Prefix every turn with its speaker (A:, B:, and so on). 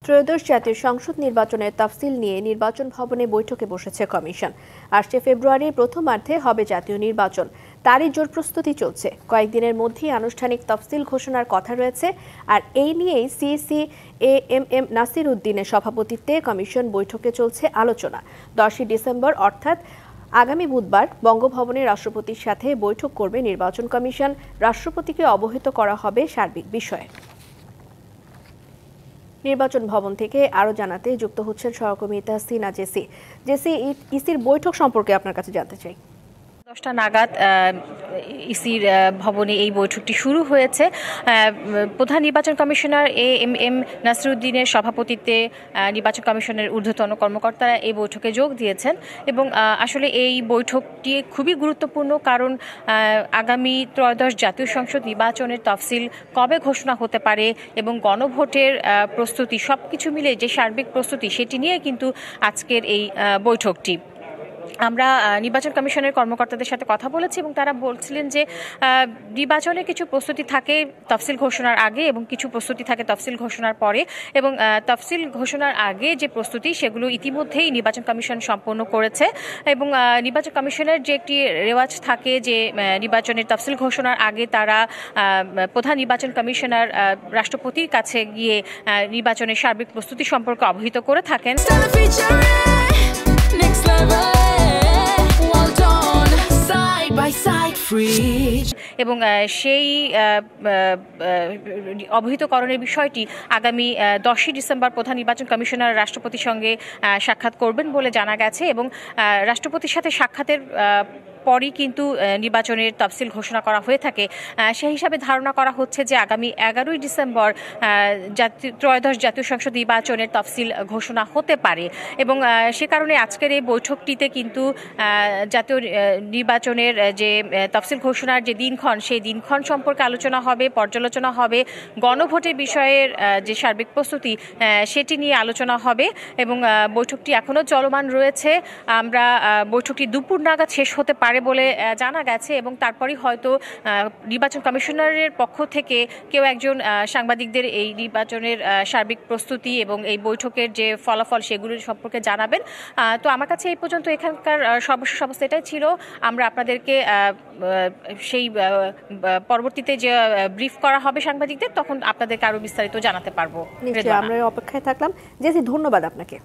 A: ত্রয়োদশ জাতীয় সংসদ নির্বাচনের তফসিল নিয়ে নির্বাচন ভবনে বৈঠকে বসেছে কমিশন। আসছে ফেব্রুয়ারির প্রথমার্ধে হবে জাতীয় নির্বাচন, তারই জোর প্রস্তুতি চলছে। কয়েকদিনের মধ্যেই আনুষ্ঠানিক তফসিল ঘোষণার কথা রয়েছে। আর এই নিয়েই সিইসি এএমএম নাসির উদ্দিনের সভাপতিত্বে কমিশন বৈঠকে চলছে আলোচনা। 10ই ডিসেম্বর অর্থাৎ আগামী বুধবার বঙ্গভবনে রাষ্ট্রপতির সাথে বৈঠক করবে নির্বাচন কমিশন। রাষ্ট্রপতিকে অবহিত করা হবে সার্বিক বিষয়ে। নির্বাচন ভবন থেকে আরো জানাতে যুক্ত হচ্ছেন সহকর্মী তাহসিনা জেসি। ইসির বৈঠক সম্পর্কে আপনার কাছে জানতে চাই।
B: 10টা নাগাদ ইসির ভবনে এই বৈঠকটি শুরু হয়েছে। প্রধান নির্বাচন কমিশনার এএমএম নাসির উদ্দিনের সভাপতিত্বে নির্বাচন কমিশনের ঊর্ধ্বতন কর্মকর্তারা এই বৈঠকে যোগ দিয়েছেন এবং আসলে এই বৈঠকটি খুবই গুরুত্বপূর্ণ, কারণ আগামী ত্রয়োদশ জাতীয় সংসদ নির্বাচনের তফসিল কবে ঘোষণা হতে পারে এবং গণভোটের প্রস্তুতি সবকিছু মিলে যে সার্বিক প্রস্তুতি, সেটি নিয়ে কিন্তু আজকের এই বৈঠকটি। আমরা নির্বাচন কমিশনের কর্মকর্তাদের সাথে কথা বলেছি এবং তারা বলছিলেন যে নির্বাচনের কিছু প্রস্তুতি থাকে তফসিল ঘোষণার আগে এবং কিছু প্রস্তুতি থাকে তফসিল ঘোষণার পরে, এবং তফসিল ঘোষণার আগে যে প্রস্তুতি সেগুলো ইতিমধ্যেই নির্বাচন কমিশন সম্পন্ন করেছে। এবং নির্বাচন কমিশনের যে একটি রেওয়াজ থাকে যে নির্বাচনের তফসিল ঘোষণার আগে তারা প্রধান নির্বাচন কমিশনার রাষ্ট্রপতির কাছে গিয়ে নির্বাচনের সার্বিক প্রস্তুতি সম্পর্কে অবহিত করে থাকেন। এবং সেই অবহিতকরণের বিষয়টি আগামী 10ই ডিসেম্বর প্রধান নির্বাচন কমিশনার রাষ্ট্রপতির সঙ্গে সাক্ষাৎ করবেন বলে জানা গেছে। এবং রাষ্ট্রপতির সাথে সাক্ষাতের পরই কিন্তু নির্বাচনের তফসিল ঘোষণা করা হয়ে থাকে। সেই হিসাবে ধারণা করা হচ্ছে যে আগামী 11ই ডিসেম্বর ত্রয়োদশ জাতীয় সংসদ নির্বাচনের তফসিল ঘোষণা হতে পারে। এবং সে কারণে আজকের এই বৈঠকটিতে কিন্তু জাতীয় নির্বাচনের যে তফসিল ঘোষণার যে দিনক্ষণ, সেই দিনক্ষণ সম্পর্কে আলোচনা হবে, পর্যালোচনা হবে, গণভোটের বিষয়ের যে সার্বিক প্রস্তুতি সেটি নিয়ে আলোচনা হবে। এবং বৈঠকটি এখনও চলমান রয়েছে। আমরা বৈঠকটি দুপুর নাগাদ শেষ হতে পারে বলে জানা গেছে এবং তারপরেই হয়তো নির্বাচন কমিশনারের পক্ষ থেকে কেউ একজন সাংবাদিকদের এই নির্বাচনের সার্বিক প্রস্তুতি এবং এই বৈঠকের যে ফলাফল সেগুলো সম্পর্কে জানাবেন। তো আমার কাছে এই পর্যন্ত এখানকার সর্বশেষ অবস্থা এটাই ছিল। আমরা আপনাদেরকে সেই পরবর্তীতে যে ব্রিফ করা হবে সাংবাদিকদের, তখন আপনাদেরকে আরো বিস্তারিত জানাতে পারবো।
A: আমরা অপেক্ষায় থাকলাম। জেসি, ধন্যবাদ আপনাকে।